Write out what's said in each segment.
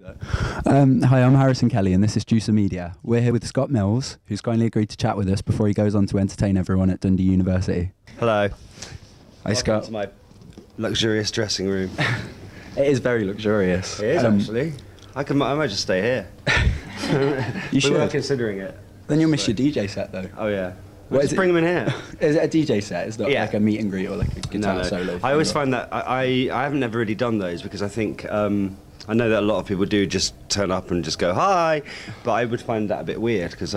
Hi, I'm Harrison Kelly and this is DusaTV. We're here with Scott Mills, who's kindly agreed to chat with us before he goes on to entertain everyone at Dundee University. Hello. Hi, Scott. Welcome to my luxurious dressing room. It is very luxurious. It is, actually. I might just stay here. You should. We were considering it. Then you'll miss your DJ set, though. Oh, yeah. What Just bring them in here. Is it a DJ set? It's not like a meet and greet or like a guitar solo? I always find that I haven't never really done those because I think I know that a lot of people do just turn up and just go hi, but I would find that a bit weird because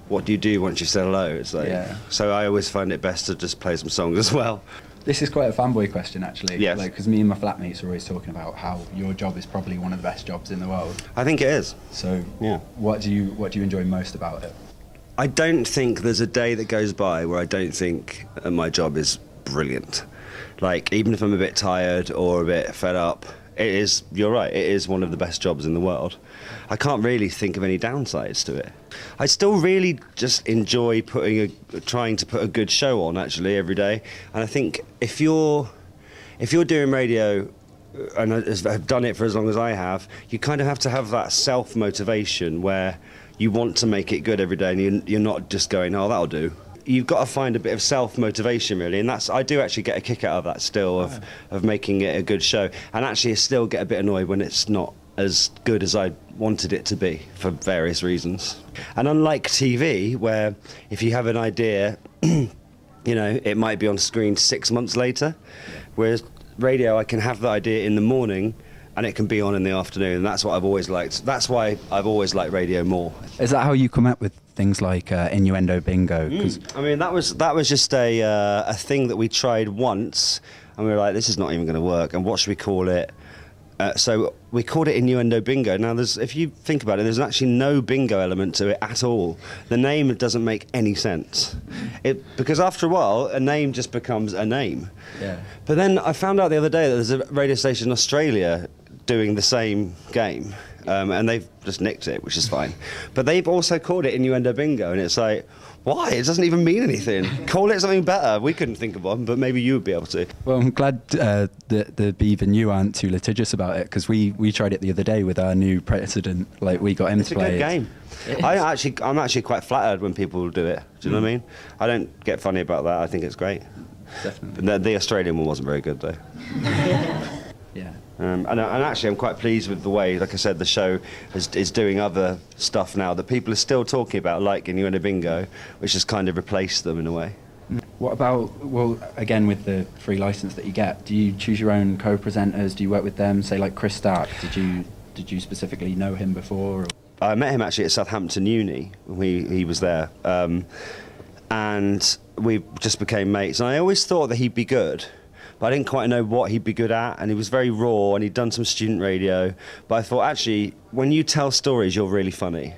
what do you do once you say hello? It's like so I always find it best to just play some songs as well. This is quite a fanboy question, actually. Yes. Because me and my flatmates are always talking about how your job is probably one of the best jobs in the world. I think it is. So yeah, what do you enjoy most about it? I don't think there's a day that goes by where I don't think my job is brilliant. Like, even if I'm a bit tired or a bit fed up, it is, you're right, it is one of the best jobs in the world. I can't really think of any downsides to it. I still really just enjoy trying to put a good show on, actually, every day. And I think if you're doing radio, and I've done it for as long as I have, you kind of have to have that self-motivation where you want to make it good every day and you're not just going, oh, that'll do. You've got to find a bit of self-motivation, really, and I do actually get a kick out of that still, of making it a good show, and actually I still get a bit annoyed when it's not as good as I wanted it to be for various reasons. And unlike TV, where if you have an idea, you know, it might be on screen 6 months later, whereas radio, I can have the idea in the morning and it can be on in the afternoon, and that's what I've always liked. That's why I've always liked radio more. Is that how you come up with things like innuendo bingo? I mean, that was just a thing that we tried once, and we were like, this is not even going to work, and what should we call it? So we called it innuendo bingo. Now, if you think about it, there's actually no bingo element to it at all. The name doesn't make any sense. Because after a while, a name just becomes a name. Yeah. But then I found out the other day that there's a radio station in Australia doing the same game, and they've just nicked it, which is fine. But they've also called it innuendo bingo, and it's like, why? It doesn't even mean anything. Call it something better. We couldn't think of one, but maybe you would be able to. Well, I'm glad that even you aren't too litigious about it, because we tried it the other day with our new president. Like, we got him to play. It's a good game. I'm actually quite flattered when people do it. Do you know what I mean? I don't get funny about that. I think it's great. Definitely. But the Australian one wasn't very good, though. Yeah. And actually, I'm quite pleased with the way, like I said, the show is doing other stuff now that people are still talking about, like Innuendo Bingo, which has kind of replaced them in a way. What about, well, again, with the free license that you get, do you choose your own co-presenters? Do you work with them? Say, like Chris Stark, did you specifically know him before? Or? I met him actually at Southampton Uni. He was there, and we just became mates. And I always thought that he'd be good, but I didn't quite know what he'd be good at, and he was very raw, and he'd done some student radio. But I thought, actually, when you tell stories, you're really funny.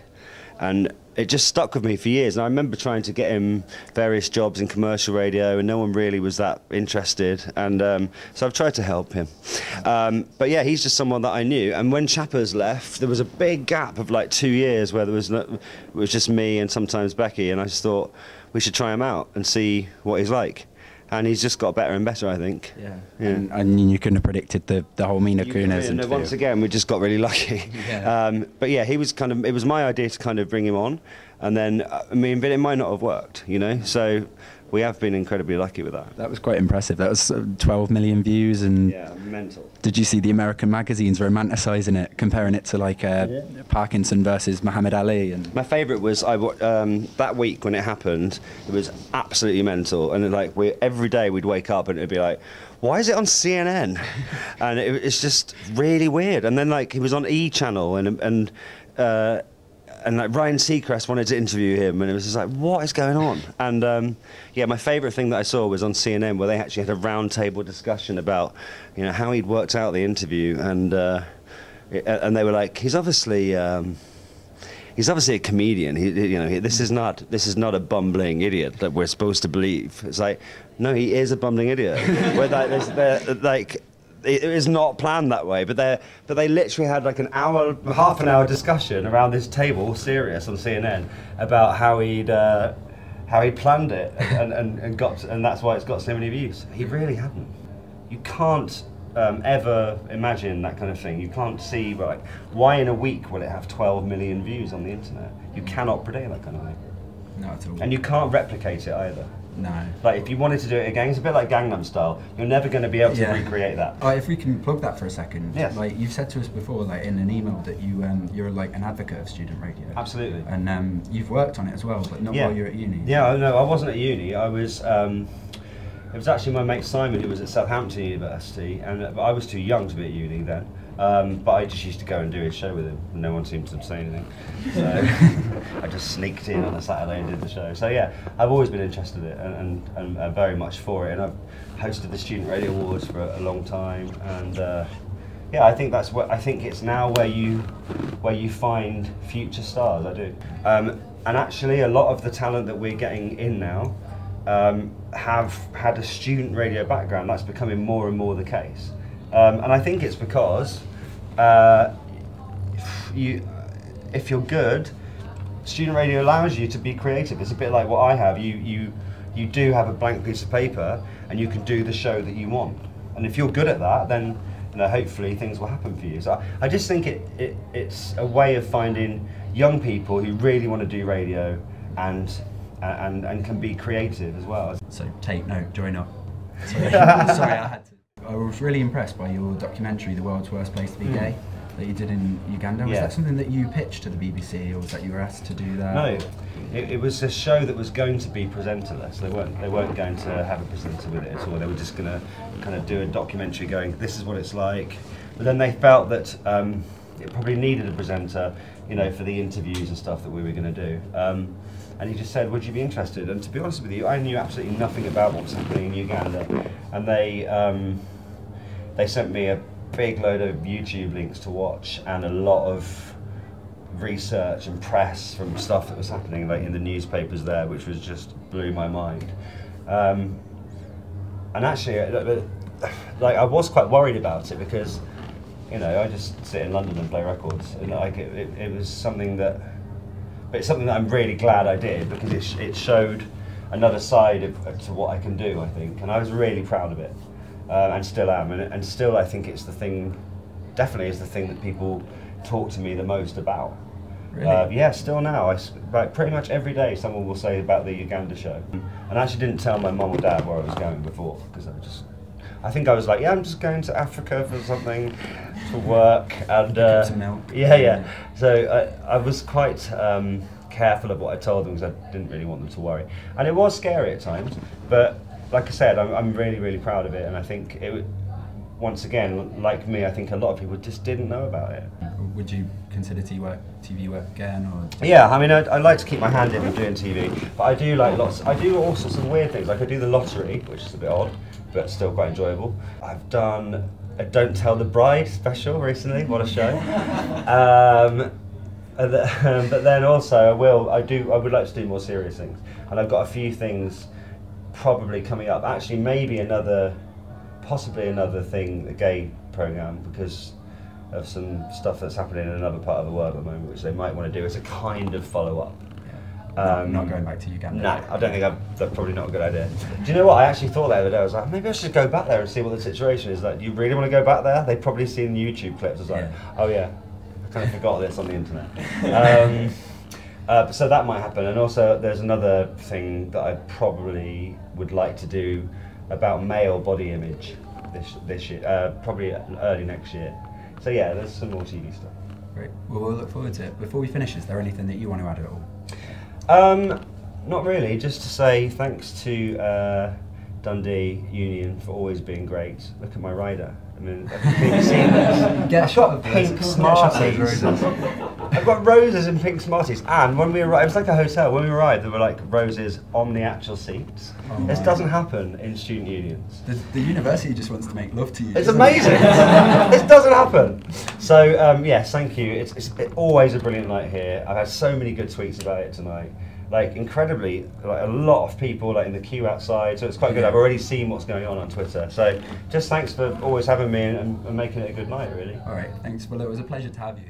And it just stuck with me for years. And I remember trying to get him various jobs in commercial radio, and no one really was that interested. And so I've tried to help him. But yeah, he's just someone that I knew. And when Chappers left, there was a big gap of like 2 years where there was it was just me and sometimes Becky, and I just thought we should try him out and see what he's like. And he's just got better and better, I think. Yeah. And you couldn't have predicted the whole Mina Kunis interview. Once again, we just got really lucky. Yeah. But yeah, he was it was my idea to kind of bring him on, and then I mean, but it might not have worked, you know. So we have been incredibly lucky with that. That was quite impressive. That was 12 million views, and yeah, mental. Did you see the American magazines romanticising it, comparing it to like Parkinson versus Muhammad Ali? And my favourite was that week when it happened. It was absolutely mental, and like every day we'd wake up and it'd be like, why is it on CNN? And it's just really weird. And then like he was on E Channel, and like Ryan Seacrest wanted to interview him, and it was just like, what is going on? And yeah, my favourite thing that I saw was on CNN, where they actually had a round-table discussion about, you know, how he'd worked out the interview, and they were like, he's obviously a comedian. You know, this is not a bumbling idiot that we're supposed to believe. It's like, no, he is a bumbling idiot. Where like. It was not planned that way, but they literally had like half an hour discussion around this table, serious, on CNN, about how he'd planned it and that's why it's got so many views. He really hadn't. You can't ever imagine that kind of thing. You can't see, but like, why in a week will it have 12 million views on the internet? You cannot predict that kind of thing. Not at all. And you can't replicate it either. No. Like, if you wanted to do it again, it's a bit like Gangnam Style. You're never going to be able to recreate that. If we can plug that for a second. Yes. Like, you've said to us before, like in an email, that you're like an advocate of student radio. Absolutely. And you've worked on it as well, but not while you're at uni. Yeah, no, I wasn't at uni. I was. It was actually my mate Simon who was at Southampton University, and I was too young to be at uni then. But I just used to go and do his show with him. No one seemed to say anything. So I just sneaked in on a Saturday and did the show. So yeah, I've always been interested in it and very much for it. And I've hosted the Student Radio Awards for a long time. And yeah, I think that's what I think it's now where you find future stars. I do. And actually, a lot of the talent that we're getting in now have had a student radio background. That's becoming more and more the case. And I think it's because if you're good, student radio allows you to be creative. It's a bit like what I have. You do have a blank piece of paper, and you can do the show that you want. And if you're good at that, then hopefully things will happen for you. So I just think it's a way of finding young people who really want to do radio and can be creative as well. So take note, join up. Sorry, I had to. I was really impressed by your documentary, The World's Worst Place to Be Gay, that you did in Uganda. Was that something that you pitched to the BBC, or was that you were asked to do that? No, it was a show that was going to be presenterless. They weren't going to have a presenter with it at all. They were just going to kind of do a documentary going, this is what it's like. But then they felt that it probably needed a presenter, for the interviews and stuff that we were going to do. And he just said, would you be interested? And to be honest with you, I knew absolutely nothing about what was happening in Uganda. And they sent me a big load of YouTube links to watch and a lot of research and press from stuff that was happening like in the newspapers there, which was just blew my mind. And actually, like I was quite worried about it because, I just sit in London and play records, and like it was something that. But it's something that I'm really glad I did because it showed another side to what I can do, I think, and I was really proud of it, and still am, and still I think it's the thing, definitely is the thing that people talk to me the most about. Really? Yeah, still now, like pretty much every day someone will say about the Uganda show, and I actually didn't tell my mum or dad where I was going before because I think I was like, yeah, I'm just going to Africa for something, for work, and some milk. Yeah. So I was quite careful of what I told them because I didn't really want them to worry, and it was scary at times. But like I said, I'm really, really proud of it, and I think once again, like me, I think a lot of people just didn't know about it. Would you consider TV work again, or? Yeah, I mean, I like to keep my hand in with doing TV, but I do like I do all sorts of weird things. Like I do the lottery, which is a bit odd, but still quite enjoyable. I've done a Don't Tell the Bride special recently. What a show! But then also I would like to do more serious things, and I've got a few things probably coming up. Actually, maybe possibly another thing, a gay program, because of some stuff that's happening in another part of the world at the moment, which they might want to do as a kind of follow-up. Not going back to Uganda. No, I don't think that's probably not a good idea. Do you know what? I actually thought the other day, I was like, maybe I should go back there and see what the situation is. Like, do you really want to go back there? They've probably seen YouTube clips. I was like, oh yeah, I kind of forgot this on the internet. So that might happen. And also there's another thing that I probably would like to do about male body image this year, probably early next year. So yeah, there's some more TV stuff. Great. Well, we'll look forward to it. Before we finish, is there anything that you want to add at all? Not really, just to say thanks to Dundee Union for always being great. Look at my rider. I mean, have you seen this? I've got pink Smarties. I've got roses and pink Smarties, and when we arrived, it was like a hotel. When we arrived, there were like roses on the actual seats. This doesn't happen in student unions. The university just wants to make love to you. It's amazing. This doesn't happen. So yes, thank you. It's always a brilliant night here. I've had so many good tweets about it tonight. Like incredibly, like a lot of people like in the queue outside, so it's quite good. I've already seen what's going on Twitter. So just thanks for always having me and making it a good night, really. All right, thanks. Well, it was a pleasure to have you.